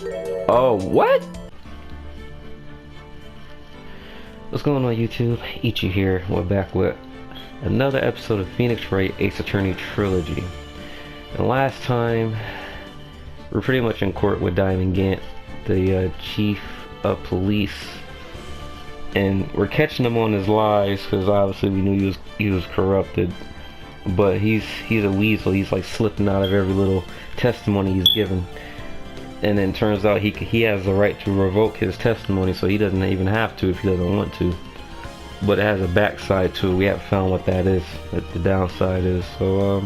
Oh, what? What's going on, YouTube? Ichi here. We're back with another episode of Phoenix Wright Ace Attorney Trilogy. And last time, we're pretty much in court with Diamond Gant, the chief of police, and we're catching him on his lies because obviously we knew he was corrupted. But he's a weasel. He's like slipping out of every little testimony he's given. And then turns out he has the right to revoke his testimony, so he doesn't even have to if he doesn't want to. But it has a backside to it. We haven't found what that is, what the downside is. So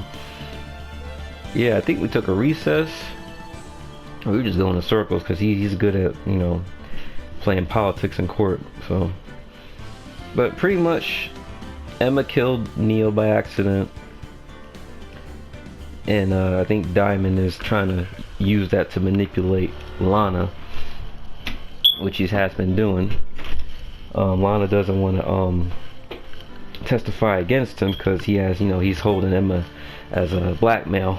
yeah, I think we took a recess. We were just going in circles because he's good at, you know, playing politics in court. So, but pretty much, Emma killed Neo by accident. And I think Diamond is trying to use that to manipulate Lana, which he has been doing. Lana doesn't want to testify against him because he has, you know, he's holding Emma as a blackmail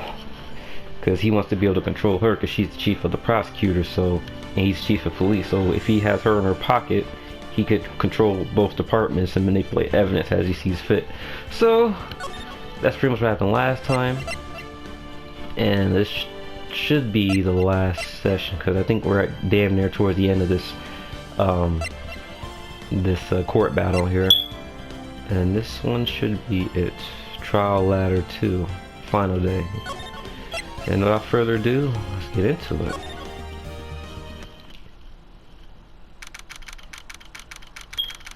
because he wants to be able to control her because she's the chief of the prosecutor, so, and he's chief of police. So if he has her in her pocket, he could control both departments and manipulate evidence as he sees fit. So that's pretty much what happened last time. And this should be the last session because I think we're at damn near towards the end of this court battle here. And this one should be it. Trial Ladder 2, final day. And without further ado, let's get into it.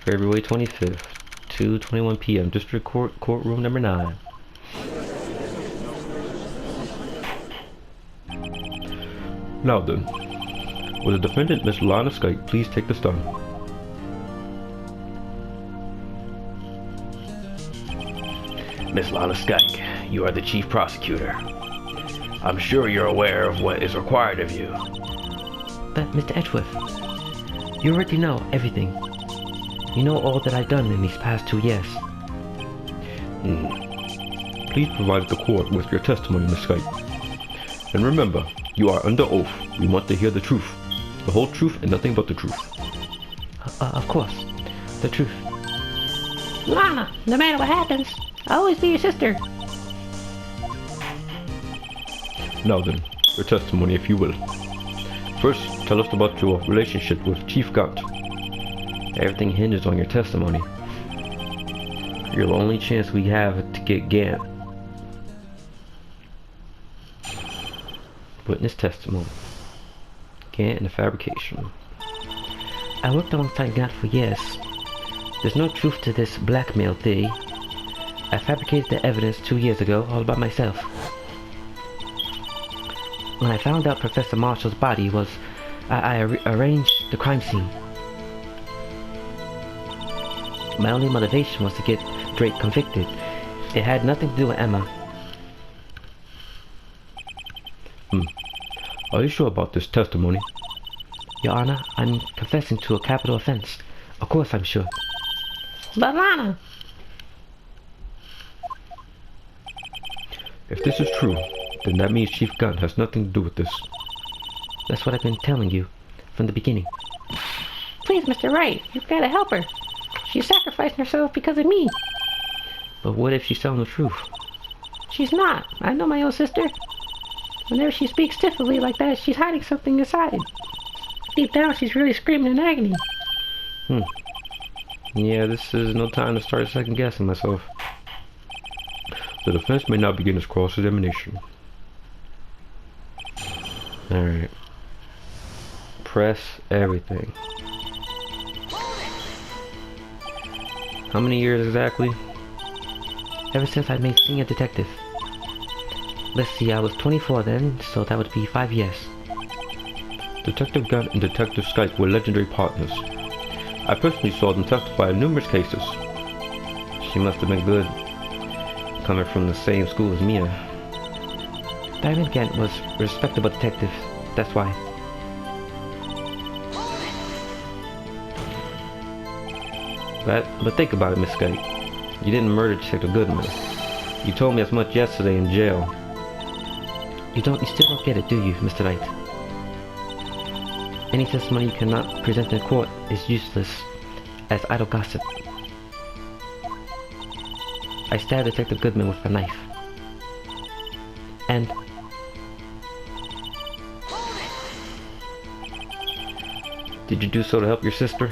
February 25th, 2:21 p.m. District Court, courtroom number 9. Now then, will the defendant, Miss Lana Skyke, please take the stand? Miss Lana Skyke, you are the chief prosecutor. I'm sure you're aware of what is required of you. But, Mr. Edgeworth, you already know everything. You know all that I've done in these past 2 years. Please provide the court with your testimony, Miss Skyke. And remember, you are under oath. We want to hear the truth. The whole truth and nothing but the truth. Of course. The truth. Lana, no matter what happens, I'll always be your sister. Now then, your testimony if you will. First, tell us about your relationship with Chief Gant. Everything hinges on your testimony. You're the only chance we have to get Gant. Witness testimony. Gant and the fabrication. I worked alongside Gant for years. There's no truth to this blackmail theory. I fabricated the evidence 2 years ago all by myself. When I found out Professor Marshall's body was, I arranged the crime scene. My only motivation was to get Drake convicted. It had nothing to do with Emma. Are you sure about this testimony? Your Honor, I'm confessing to a capital offense. Of course I'm sure. But Lana, If this is true, then that means Chief Gant has nothing to do with this. That's what I've been telling you from the beginning. please, Mr. Wright, you've got to help her. She's sacrificing herself because of me. But what if she's telling the truth? She's not. I know my own sister. Whenever she speaks stiffly like that, she's hiding something inside. Deep down, she's really screaming in agony. Yeah, this is no time to start second guessing myself. The defense may now begin its cross-examination. Alright. Press everything. How many years exactly? Ever since I made senior detective. Let's see, I was 24 then, so that would be 5 years. Detective Gant and Detective Skype were legendary partners. I personally saw them testify in numerous cases. She must have been good, coming from the same school as Mia. Diamond Gant was a respectable detective, that's why. But think about it, Miss Skype. You didn't murder Detective Goodman. You told me as much yesterday in jail. You still don't get it, do you, Mr. Wright? Any testimony you cannot present in court is useless as idle gossip. I stabbed Detective Goodman with a knife. And... Did you do so to help your sister?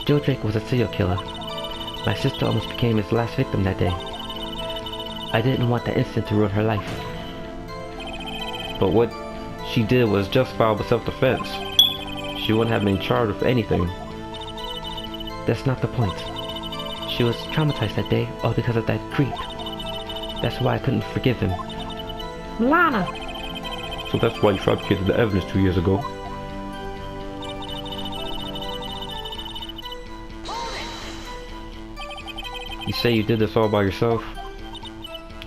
Joe Drake was a serial killer. My sister almost became his last victim that day. I didn't want that incident to ruin her life. But what she did was justifiable self-defense. She wouldn't have been charged with anything. That's not the point. She was traumatized that day, all because of that creep. That's why I couldn't forgive him. Lana! So that's why you fabricated the evidence 2 years ago. You say you did this all by yourself?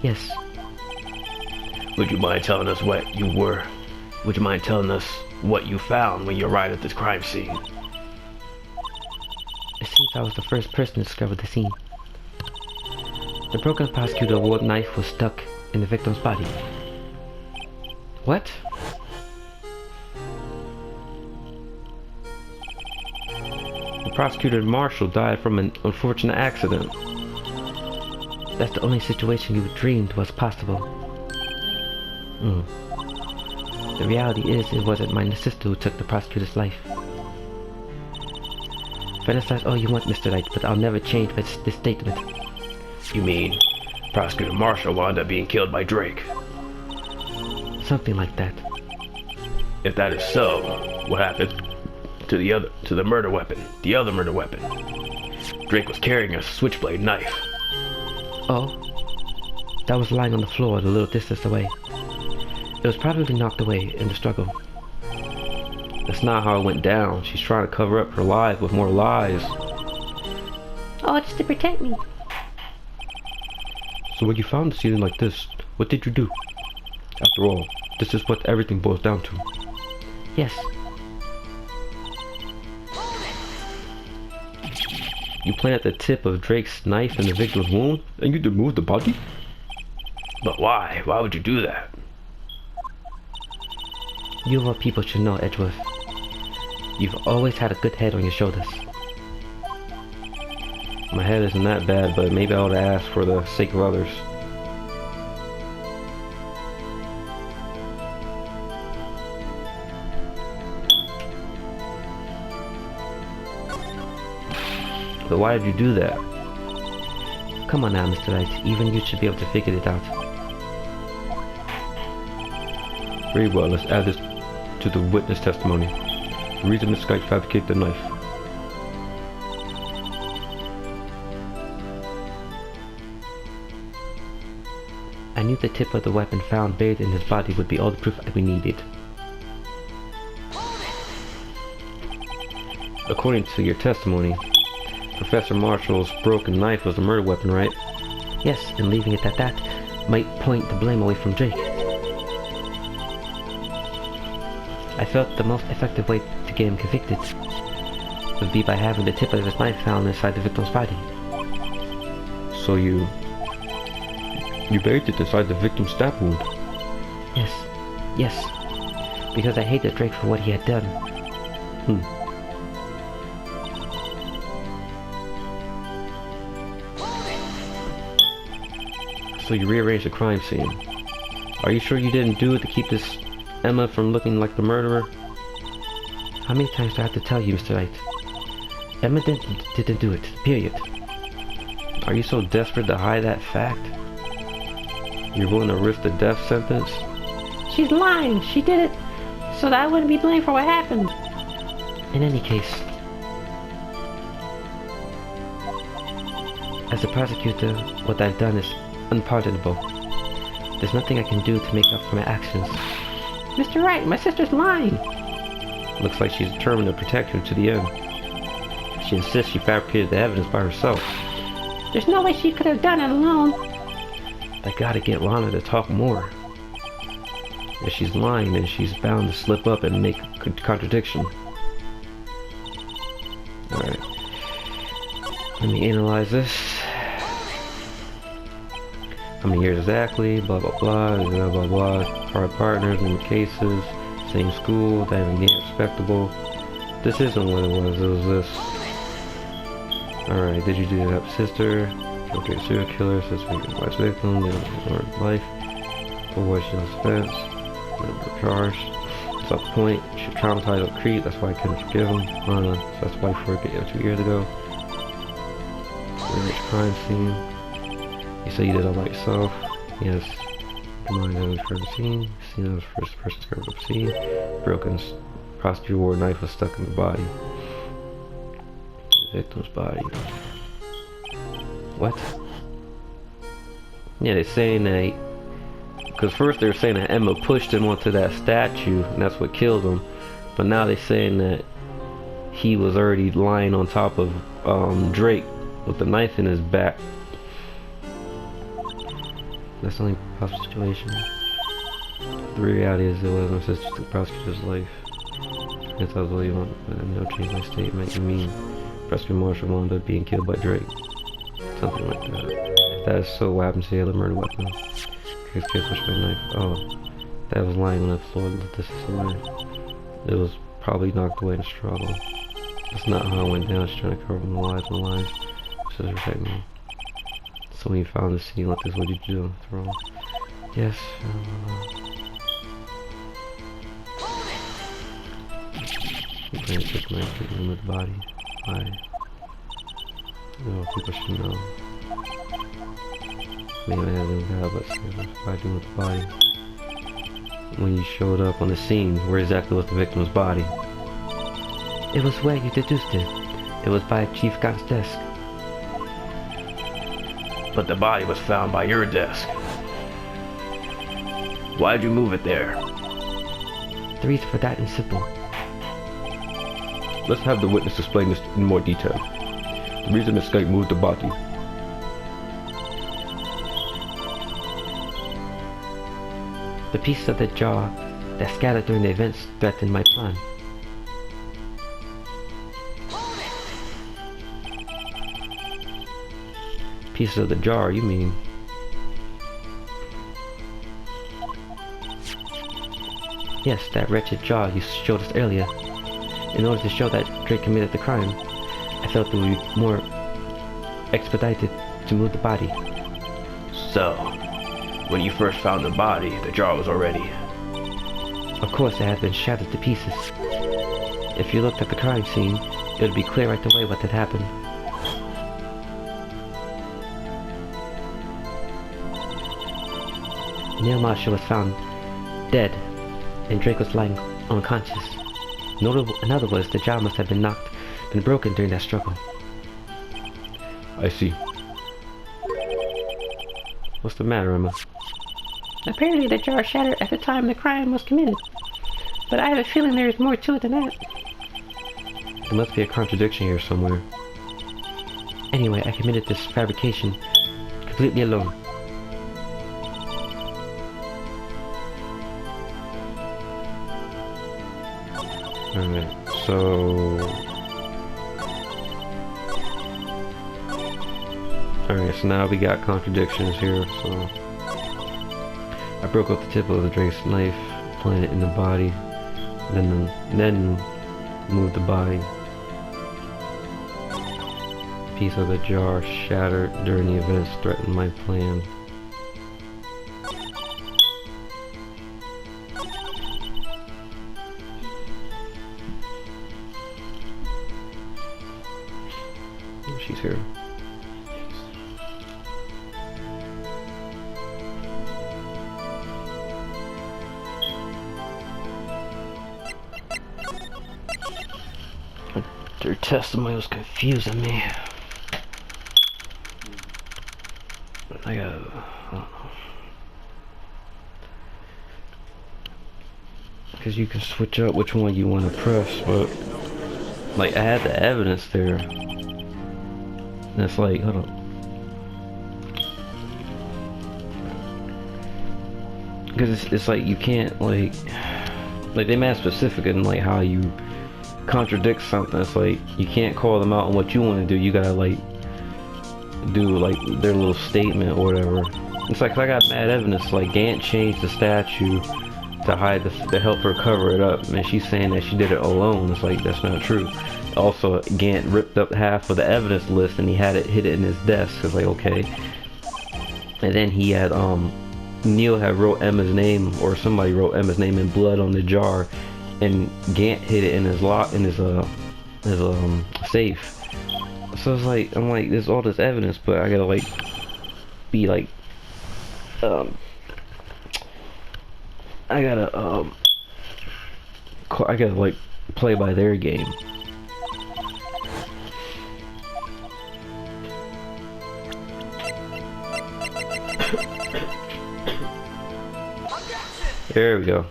Yes. Would you mind telling us what you were? Would you mind telling us what you found when you arrived at this crime scene? It seems I was the first person to discover the scene. The broken prosecutor wood knife was stuck in the victim's body. What? The prosecutor Marshall died from an unfortunate accident. That's the only situation you dreamed was possible. The reality is, it wasn't my sister who took the prosecutor's life. Fantasize all you want, Mr. Wright, but I'll never change this statement. You mean Prosecutor Marshall wound up being killed by Drake? Something like that. If that is so, what happened to the murder weapon? The other murder weapon? Drake was carrying a switchblade knife. Oh, that was lying on the floor a little distance away. It was probably knocked away in the struggle. That's not how it went down. She's trying to cover up her lies with more lies. Oh, just to protect me. So when you found the scene like this, what did you do? After all, this is what everything boils down to. Yes. You planted the tip of Drake's knife in the victim's wound, and you removed the body? But why? Why would you do that? You of all people should know, Edgeworth. You've always had a good head on your shoulders. My head isn't that bad, but maybe I ought to ask for the sake of others. But why did you do that? Come on now, Mr. Wright. Even you should be able to figure it out. Very well, let's add this to the witness testimony. The reason Mr. Wright fabricated the knife. I knew the tip of the weapon found buried in his body would be all the proof we needed. According to your testimony, Professor Marshall's broken knife was the murder weapon, right? Yes, and leaving it at that might point the blame away from Drake. I felt the most effective way to get him convicted would be by having the tip of his knife found inside the victim's body. So you buried it inside the victim's stab wound? Yes, because I hated Drake for what he had done. So you rearranged the crime scene. Are you sure you didn't do it to keep this Emma from looking like the murderer? How many times do I have to tell you, Mr. Wright? Emma didn't do it, period. Are you so desperate to hide that fact? You're willing to risk the death sentence? She's lying. She did it so that I wouldn't be blamed for what happened. In any case, as a prosecutor, what I've done is unpardonable. There's nothing I can do to make up for my actions. Mr. Wright, my sister's lying. Looks like she's determined to protect you to the end. She insists she fabricated the evidence by herself. There's no way she could have done it alone. I gotta get Lana to talk more. If she's lying, then she's bound to slip up and make a contradiction. Alright. Let me analyze this. How many years exactly? Blah blah blah. Blah blah blah. Prior partners, new cases. Same school, diving game, respectable. This isn't what it was this. Alright, did you do that sister? Okay, serial killer, suspect wife's victim, they don't ignore life. Avoid shield's offense. Never charged. That's not the point. She traumatized with Crete, that's why I couldn't forgive him. So that's why I forgave 2 years ago. Rich crime scene. You say you did all by yourself. Yes. Come on, that was first scene. Scene of the first person discovered the scene. Broken prosecutor wore knife was stuck in the body. The victim's body. What? Yeah, they're saying that. Because first they were saying that Emma pushed him onto that statue, and that's what killed him. But now they're saying that he was already lying on top of Drake with the knife in his back. That's the only possible situation. The reality is it was my sister took the prosecutor's life. I guess I was really on, but no change my statement. You mean Prosecutor Marshall wound up being killed by Drake? Something like that. If that is so, what happened to the other murder weapon? His kid pushed my knife. Oh, that was lying on the floor. This is away. It was probably knocked away in a struggle. That's not how it went down. She's trying to cover my lies and lies. She says protect me. So when you found the scene like this, what did you do? It's wrong. Yes. You plan to take my treatment with the body. Why? No, people should know. Maybe I haven't got but fighting with the body. When you showed up on the scene, where exactly was the victim's body? It was where you deduced it. It was by Chief God's desk. But the body was found by your desk. Why'd you move it there? The reason for that is simple. Let's have the witness explain this in more detail. The reason Miss Skype moved the body. The pieces of the jar that scattered during the events threatened my plan. Pieces of the jar, you mean? Yes, that wretched jar you showed us earlier. In order to show that Drake committed the crime, I felt it would be more expedited to move the body. So, when you first found the body, the jar was already... Of course, it had been shattered to pieces. If you looked at the crime scene, it would be clear right away what had happened. Neil Marshall was found dead, and Drake was lying unconscious. In other words, the jar must have been broken during that struggle. I see. What's the matter, Emma? Apparently the jar shattered at the time the crime was committed. But I have a feeling there is more to it than that. There must be a contradiction here somewhere. Anyway, I committed this fabrication completely alone. Alright, so... Alright, so now we got contradictions here, so... I broke off the tip of the Drake's knife, planted it in the body, then moved the body. Piece of the jar shattered during the events threatened my plan. She's here. Their testimony was confusing me. I don't know. Because you can switch up which one you want to press, but like I had the evidence there. And it's like, hold on. Because it's like you can't like they made specific in like how you contradict something. It's like you can't call them out on what you want to do. You gotta like do like their little statement or whatever. It's like I got mad evidence like Gant changed the statue to hide to help her cover it up, and she's saying that she did it alone. It's like, that's not true. Also, Gant ripped up half of the evidence list and he had it hid it in his desk. It's like, okay. And then he had Neil had wrote Emma's name, or somebody wrote Emma's name in blood on the jar, and Gant hid it in his safe. So it's like, I'm like, there's all this evidence, but I gotta like be like I gotta like play by their game. There we go.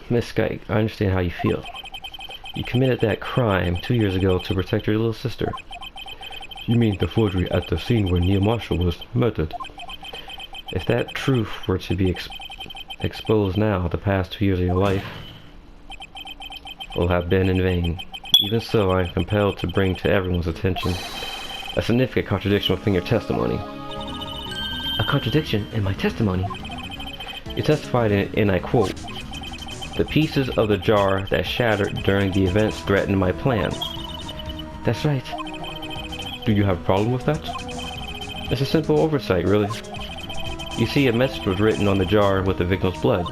Miss Skyke, I understand how you feel. You committed that crime 2 years ago to protect your little sister. You mean the forgery at the scene where Neil Marshall was murdered? If that truth were to be exposed now, the past 2 years of your life will have been in vain. Even so, I am compelled to bring to everyone's attention a significant contradiction within your testimony. A contradiction in my testimony? You testified in I quote, "The pieces of the jar that shattered during the events threatened my plan." That's right. Do you have a problem with that? It's a simple oversight, really. You see, a message was written on the jar with the victim's blood,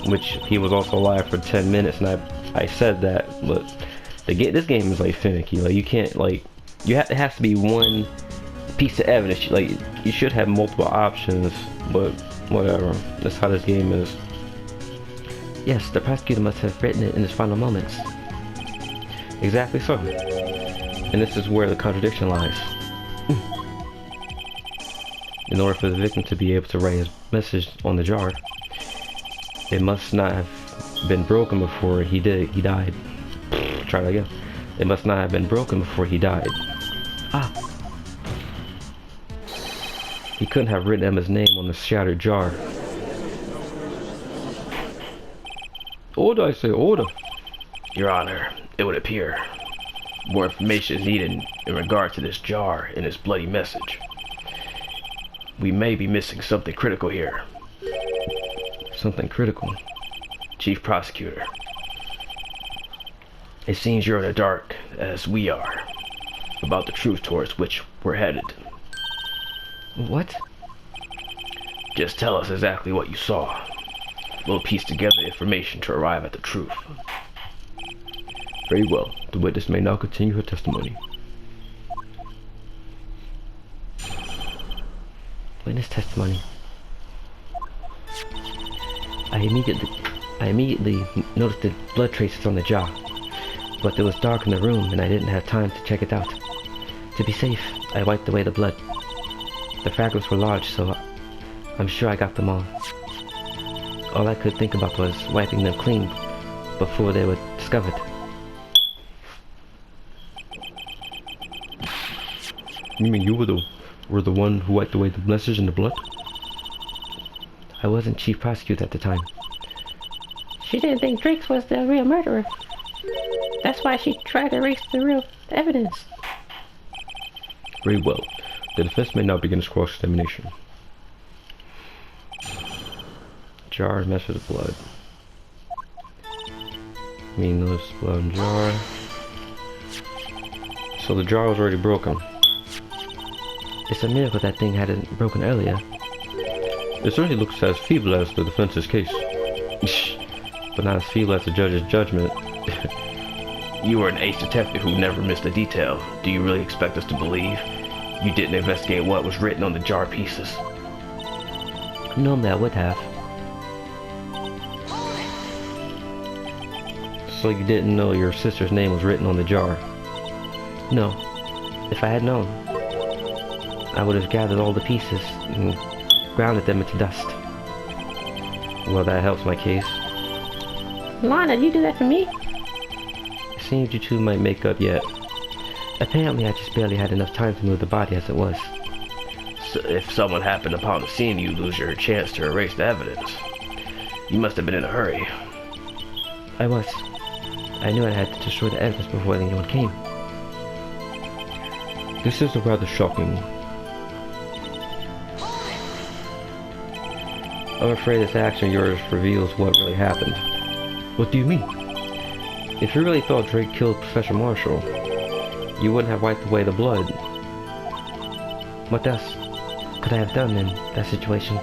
which he was also alive for 10 minutes, and I said that, but this game is like finicky. Like, you can't, like, it has to be one piece of evidence. Like, you should have multiple options, but whatever. That's how this game is. Yes, the prosecutor must have written it in his final moments. Exactly so. And this is where the contradiction lies. In order for the victim to be able to write his message on the jar, it must not have been broken before he died. Try that again. It must not have been broken before he died. Ah. He couldn't have written Emma's name on the shattered jar. Order, I say, order. Your Honor, it would appear more information is needed in regard to this jar and its bloody message. We may be missing something critical here. Something critical? Chief Prosecutor, it seems you're in the dark, as we are, about the truth towards which we're headed. What? Just tell us exactly what you saw. We'll piece together information to arrive at the truth. Very well. The witness may now continue her testimony. Witness testimony. I immediately noticed the blood traces on the jar, but it was dark in the room and I didn't have time to check it out. To be safe, I wiped away the blood. The fragments were large, so I'm sure I got them all. All I could think about was wiping them clean before they were discovered. You mean you were the one who wiped away the message and the blood? I wasn't chief prosecutor at the time. She didn't think Drake was the real murderer. That's why she tried to erase the real evidence. Very well. The defense may now begin its cross-examination. Jar, message of blood. Meaningless blood in jar. So the jar was already broken. It's a miracle that thing hadn't broken earlier. It certainly looks as feeble as the defense's case. But not as feeble as the judge's judgment. You were an ace detective who never missed a detail. Do you really expect us to believe you didn't investigate what was written on the jar pieces? Normally I would have. So you didn't know your sister's name was written on the jar? No. If I had known, I would have gathered all the pieces and grounded them into dust. Well, that helps my case. Lana, you do that for me? It seems you two might make up yet. Apparently I just barely had enough time to move the body as it was. So if someone happened upon the scene, you lose your chance to erase the evidence. You must have been in a hurry. I was. I knew I had to destroy the evidence before anyone came. This is rather shocking. I'm afraid this action of yours reveals what really happened. What do you mean? If you really thought Drake killed Professor Marshall, you wouldn't have wiped away the blood. What else could I have done in that situation?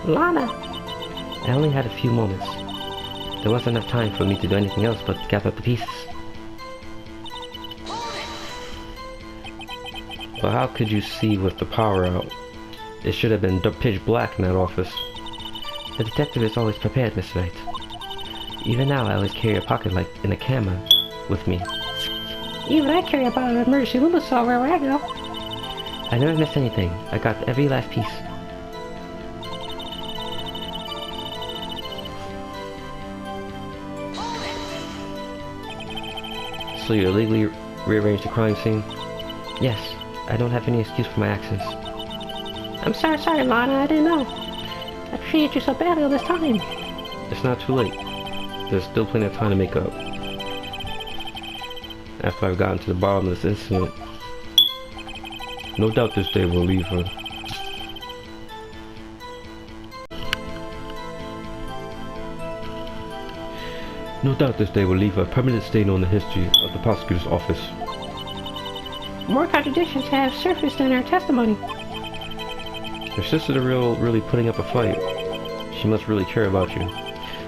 Lana! I only had a few moments. There wasn't enough time for me to do anything else but gather up the pieces. But how could you see with the power out? It should have been pitch black in that office. The detective is always prepared, Mr. Wright. Even now, I always carry a pocket light and a camera with me. Even I carry a bottle of emergency Lumisol wherever I go. I never missed anything. I got every last piece. So you illegally rearranged the crime scene? Yes, I don't have any excuse for my actions. I'm sorry, Lana. I didn't know. I treated you so badly all this time. It's not too late. There's still plenty of time to make up. After I've gotten to the bottom of this incident, no doubt this day will leave her. No doubt this day will leave a permanent stain on the history of the prosecutor's office. More contradictions have surfaced in her testimony. Your sister's really putting up a fight. She must really care about you.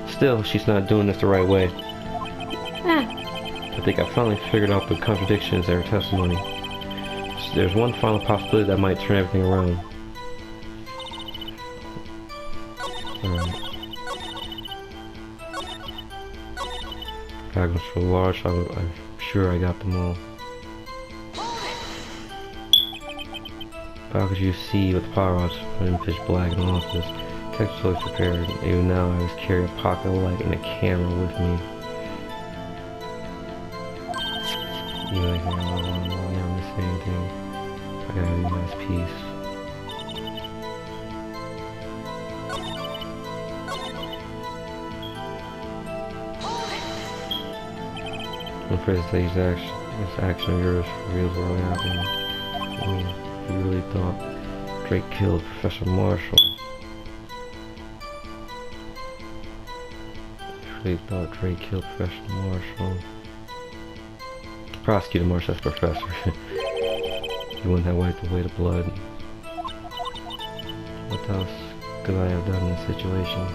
Still, she's not doing this the right way. I think I finally figured out the contradictions in her testimony. So there's one final possibility that might turn everything around. Alright. Dragons so large, I'm sure I got them all. How could you see with the power outs when pitch black in the office? Text was prepared. Even now, I always carry a pocket light and a camera with me. You like me? I'll never miss anything. I got every last piece. I'm afraid to say this action of yours reveals what really happened. I mean, if you really thought Drake killed Professor Marshall. If you really thought Drake killed Professor Marshall. Prosecutor Marshall, that's Professor. You wouldn't have wiped away the blood. What else could I have done in this situation?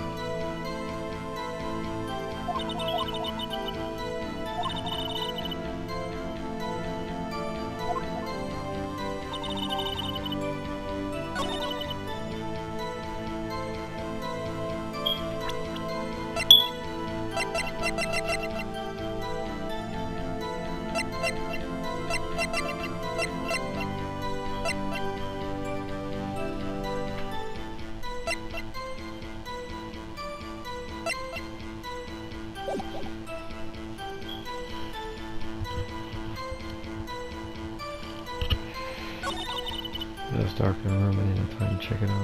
It was dark in the room, I didn't have time to check it out.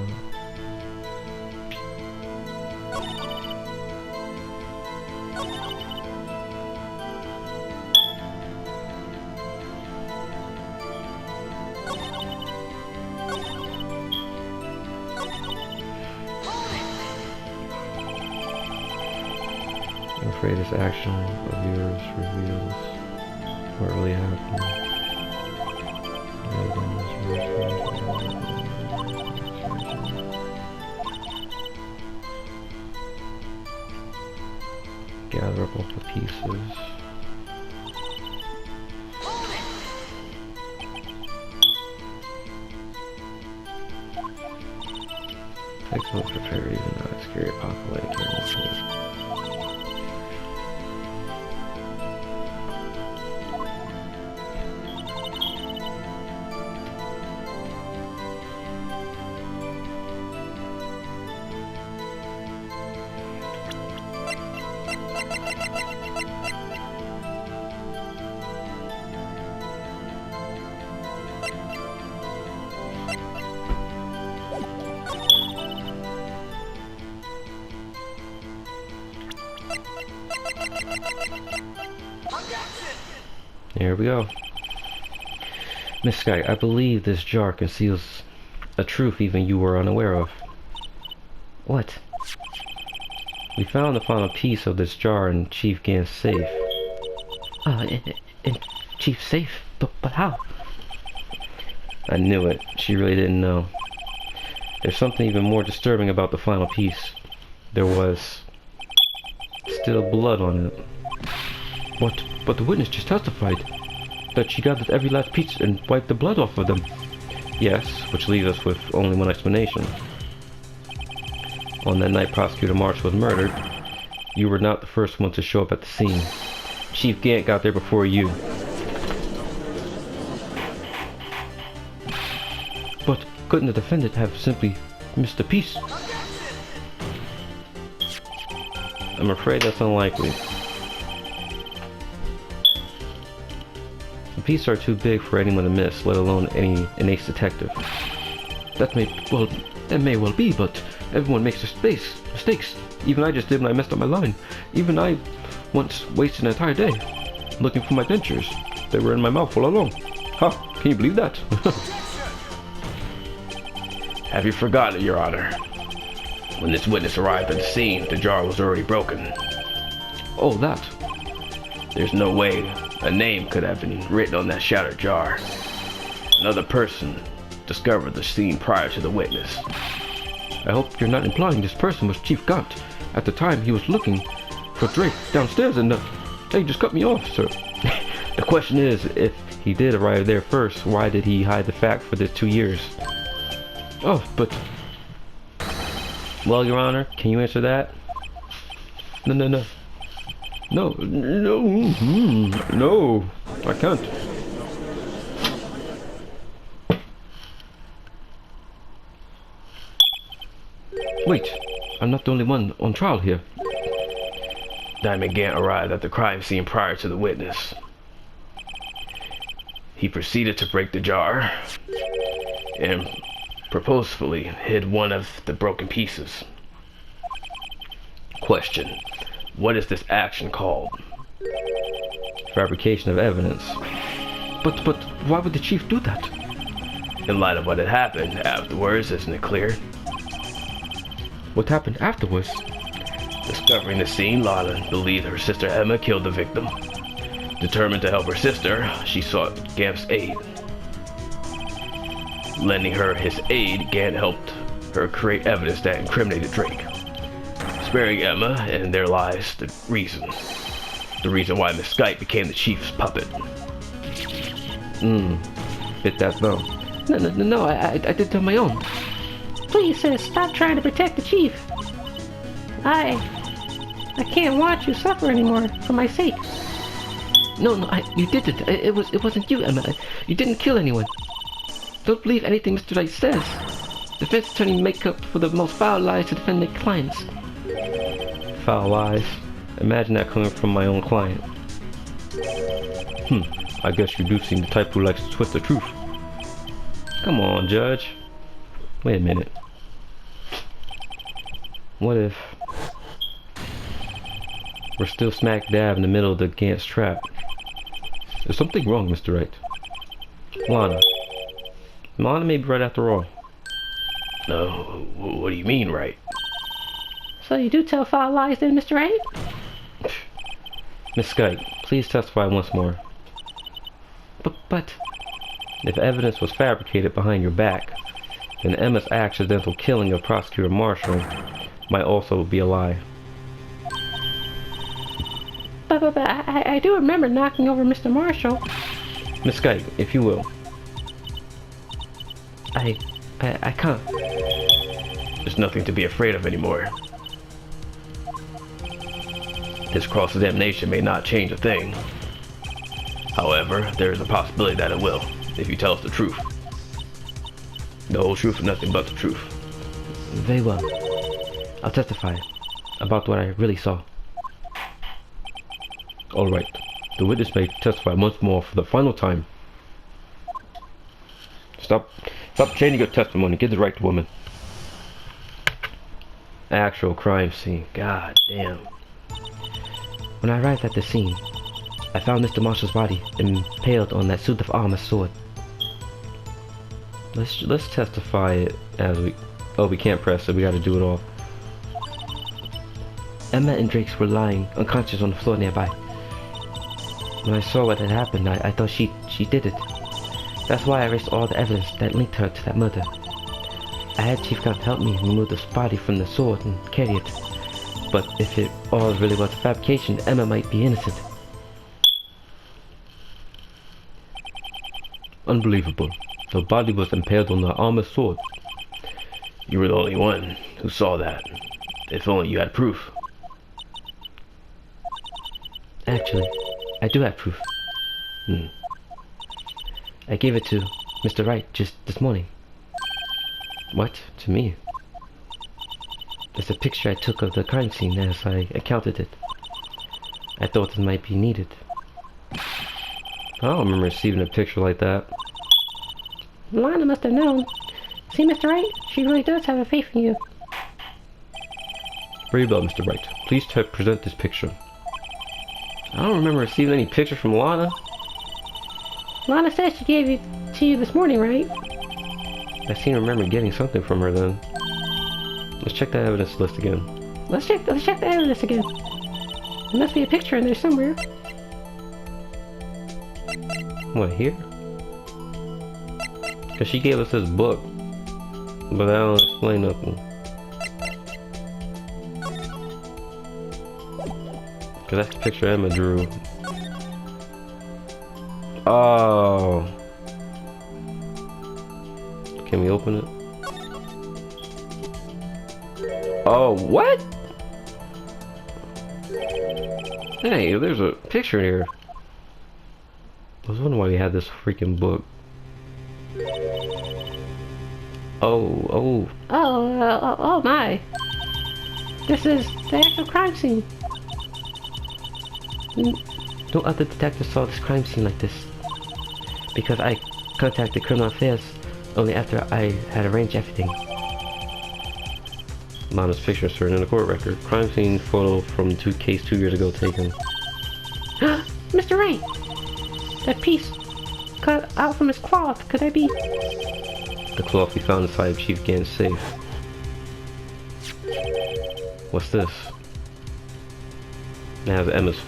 I'm afraid this action of yours reveals what really happened. Gather up all the pieces. Takes no prepare even though it's scary apocalyptic camera. Here we go. Miss Sky, I believe this jar conceals a truth even you were unaware of. What? We found the final piece of this jar in Chief Gant's safe. In Chief's safe? But how? I knew it. She really didn't know. There's something even more disturbing about the final piece. There was still blood on it. But the witness just testified that she gathered every last piece and wiped the blood off of them. Yes, which leaves us with only one explanation. On that night Prosecutor Marsh was murdered, you were not the first one to show up at the scene. Chief Gant got there before you. But couldn't the defendant have simply missed a piece? I'm afraid that's unlikely. The pieces are too big for anyone to miss, let alone an ace detective. That may well be, but everyone makes mistakes. Even I just did when I messed up my line. Even I once wasted an entire day looking for my dentures. They were in my mouth all along. Ha! Can you believe that? Have you forgotten, Your Honor? When this witness arrived at the scene, the jar was already broken. Oh, that. There's no way a name could have been written on that shattered jar. Another person discovered the scene prior to the witness. I hope you're not implying this person was Chief Gant. At the time, he was looking for Drake downstairs and hey, just cut me off, sir. The question is, if he did arrive there first, why did he hide the fact for this 2 years? Oh, but... Well, Your Honor, can you answer that? No, I can't. Wait, I'm not the only one on trial here. Diamond Gant arrived at the crime scene prior to the witness. He proceeded to break the jar and purposefully hid one of the broken pieces. Question: what is this action called? Fabrication of evidence. But why would the chief do that? In light of what had happened afterwards, isn't it clear? What happened afterwards? Discovering the scene, Lana believed her sister Emma killed the victim. Determined to help her sister, she sought Gant's aid. Lending her his aid, Gant helped her create evidence that incriminated Drake. Sparing Emma and there lies the reason why Miss Skype became the chief's puppet. Fit that though. No, I did it on my own. Please, sis, stop trying to protect the chief. I can't watch you suffer anymore for my sake. No, you didn't. It wasn't you, Emma. You didn't kill anyone. Don't believe anything Mr. Wright says. Defense attorney make up for the most foul lies to defend their clients. Foul lies? Imagine that coming from my own client. I guess you do seem the type who likes to twist the truth. Come on, Judge. Wait a minute. What if we're still smack dab in the middle of the Gant's trap? There's something wrong, Mr. Wright. Lana may be right after all. No, what do you mean, Wright? So you do tell foul lies then, Mr. Wright? Miss Skype, please testify once more. But... If evidence was fabricated behind your back, then Emma's accidental killing of Prosecutor Marshall might also be a lie. But I do remember knocking over Mr. Marshall. Miss Skype, if you will. I can't. There's nothing to be afraid of anymore. This cross-examination may not change a thing. However, there is a possibility that it will, if you tell us the truth. The whole truth and nothing but the truth. Very well. I'll testify about what I really saw. All right. The witness may testify once more for the final time. Stop changing your testimony. Give the right to woman. Actual crime scene. God damn. When I arrived at the scene, I found Mr. Marshall's body impaled on that suit of armor sword. Let's testify it as we... Oh, we can't press it. We got to do it all. Emma and Drake's were lying unconscious on the floor nearby. When I saw what had happened, I thought she did it. That's why I erased all the evidence that linked her to that murder. I had Chief Gunn help me remove this body from the sword and carry it. But if it all really was a fabrication, Emma might be innocent. Unbelievable. The body was impaled on the armored sword. You were the only one who saw that. If only you had proof. Actually, I do have proof. I gave it to Mr. Wright just this morning. What? To me? It's a picture I took of the crime scene as I counted it. I thought it might be needed. I don't remember receiving a picture like that. Lana must have known. See, Mr. Wright? She really does have a faith in you. Very well, Mr. Wright. Please present this picture. I don't remember receiving any picture from Lana. Lana said she gave it to you this morning, right? I seem to remember getting something from her then. Let's check that evidence list again. Let's check the evidence again. There must be a picture in there somewhere. What, here? Because she gave us this book, but I don't explain nothing. Because that's the picture Emma drew. Oh. Can we open it? Oh, what? Hey, there's a picture here. I was wondering why we had this freaking book. Oh my. This is the actual crime scene. No other detective saw this crime scene like this. Because I contacted Criminal Affairs only after I had arranged everything. Lana's picture is in the court record. Crime scene photo from case 2 years ago taken. Mr. Wright! That piece cut out from his cloth. Could that be? The cloth we found inside Chief Gann's safe. What's this? It has Emma's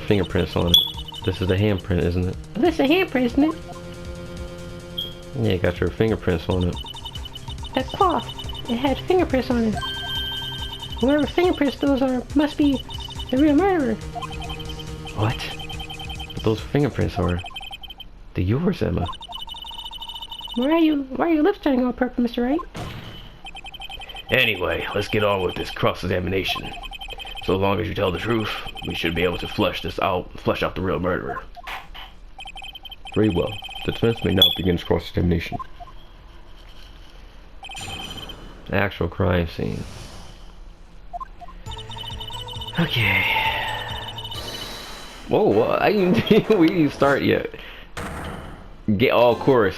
fingerprints on it. This is the handprint, isn't it? This is a handprint, isn't it? Yeah, it got your fingerprints on it. That cloth, it had fingerprints on it. Whoever fingerprints those are must be the real murderer. What? But those fingerprints are... they're yours, Emma. Why are your lips turning all purple, Mr. Wright? Anyway, let's get on with this cross-examination. So long as you tell the truth, we should be able to flesh out the real murderer. Very well. The defense may now begin cross-examination. Actual crime scene. Okay. Whoa, I didn't we didn't start yet. Of course,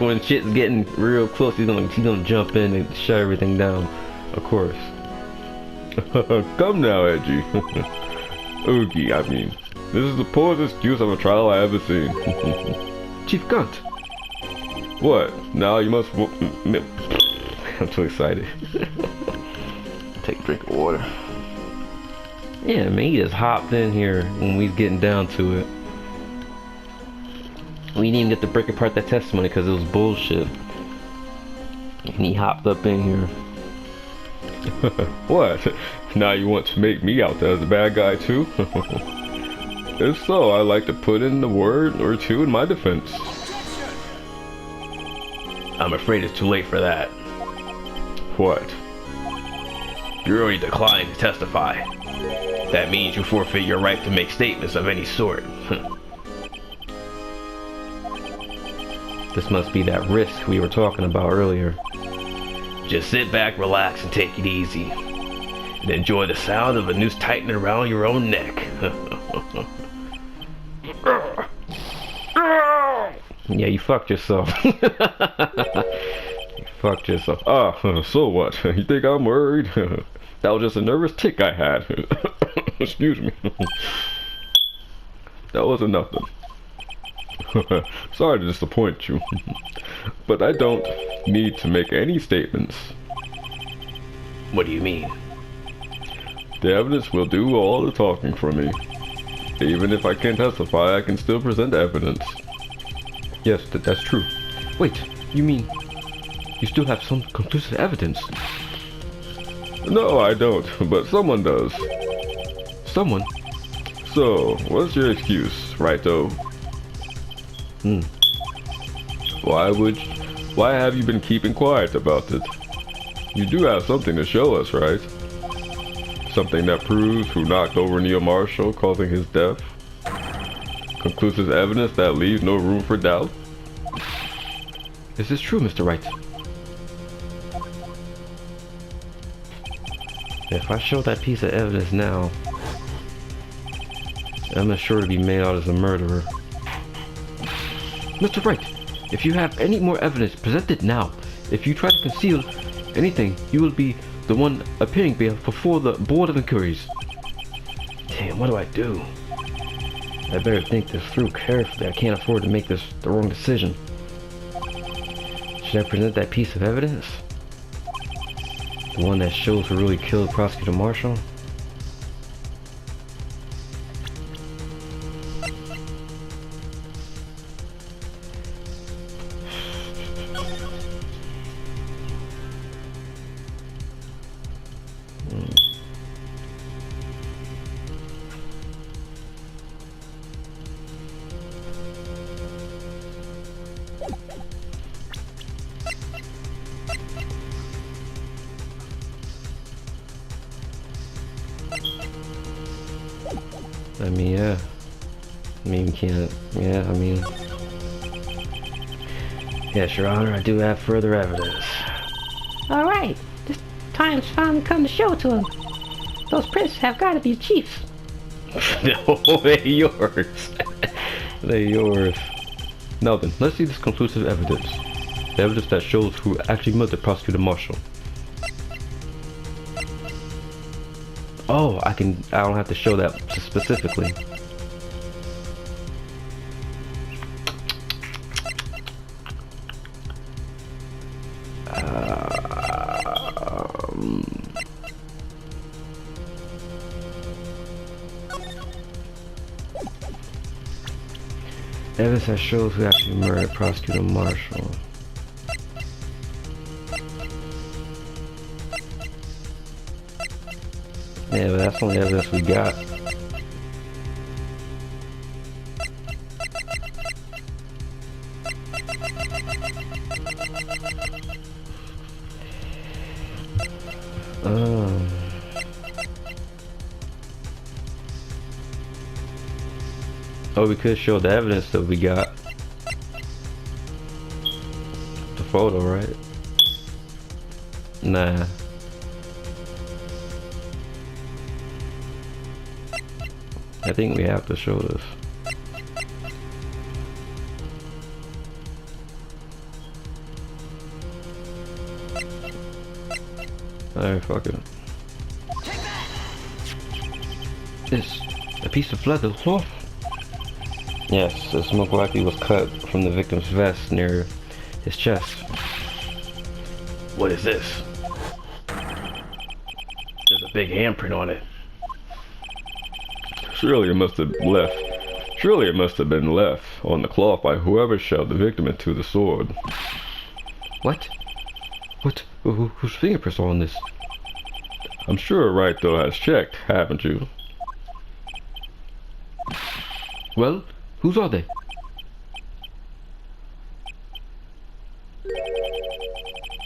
when shit's getting real close, he's gonna jump in and shut everything down. Of course. Come now, Edgy. Oogie, I mean, this is the poorest excuse of a trial I ever seen. Chief Gunt. What? Now you must. I'm too excited. Take a drink of water. Yeah, man, he just hopped in here when we was getting down to it. We didn't even get to break apart that testimony because it was bullshit. And he hopped up in here. What? Now you want to make me out there as a bad guy too? If so, I'd like to put in a word or two in my defense. I'm afraid it's too late for that. What? You already declined to testify. That means you forfeit your right to make statements of any sort. This must be that risk we were talking about earlier. Just sit back, relax, and take it easy. And enjoy the sound of a noose tightening around your own neck. Yeah, you fucked yourself. You fucked yourself. Ah, so what? You think I'm worried? That was just a nervous tick I had. Excuse me. That wasn't nothing. Sorry to disappoint you. But I don't need to make any statements. What do you mean? The evidence will do all the talking for me. Even if I can't testify, I can still present evidence. Yes, that's true. Wait, you mean you still have some conclusive evidence? No, I don't, but someone does. Someone? So, what's your excuse, Righto? Why have you been keeping quiet about it? You do have something to show us, right? Something that proves who knocked over Neil Marshall, causing his death? Conclusive evidence that leaves no room for doubt? Is this true, Mr. Wright? If I show that piece of evidence now, I'm sure to be made out as a murderer. Mr. Wright, if you have any more evidence, present it now. If you try to conceal anything, you will be the one appearing before the Board of Inquiries. Damn, what do I do? I better think this through carefully. I can't afford to make the wrong decision. Should I present that piece of evidence? The one that shows who really killed Prosecutor Marshall? I mean, yeah. I mean, can't. Yeah, I mean. Yes, Your Honor, I do have further evidence. All right, this time's finally come to show it to him. Those prints have got to be Chief's. No, they're yours. They're yours. Now then, let's see this conclusive evidence. The evidence that shows who actually murdered Prosecutor Marshall. Oh, I don't have to show that specifically. Evidence that shows who actually murdered Prosecutor Marshall. Yeah, but that's the only evidence we got. Oh, we could show the evidence that we got. The photo, right? Nah. I think we have to show this. Alright, fuck it. It's a piece of leather cloth. Yes, this most likely was cut from the victim's vest near his chest. What is this? There's a big handprint on it. Surely it must have been left on the cloth by whoever shoved the victim into the sword. What? Whose fingerprints are on this? I'm sure Wright though has checked, haven't you? Well, whose are they?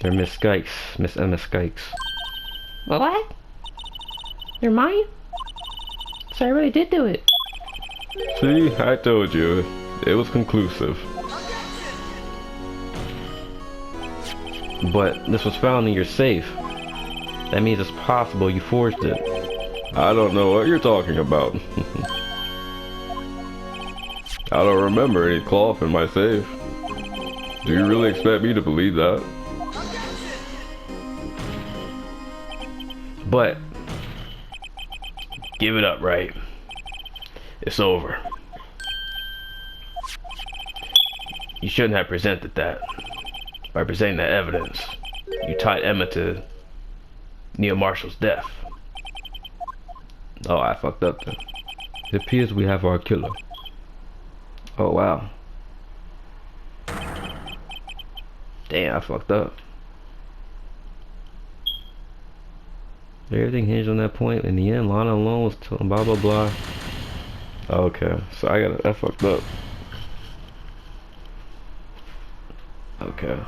They're Miss Emma Skikes. What? They're mine? So I really did do it. See, I told you, it was conclusive. But this was found in your safe. That means it's possible you forged it. I don't know what you're talking about. I don't remember any cloth in my safe. Do you really expect me to believe that? But Give it up, Wright. It's over. You shouldn't have presented that. By presenting that evidence, you tied Emma to Neil Marshall's death. Oh, I fucked up then. It appears we have our killer. Oh, wow. Damn, I fucked up. Everything hinged on that point. In the end, Lana alone was telling blah blah blah. Okay, so I fucked up. Okay.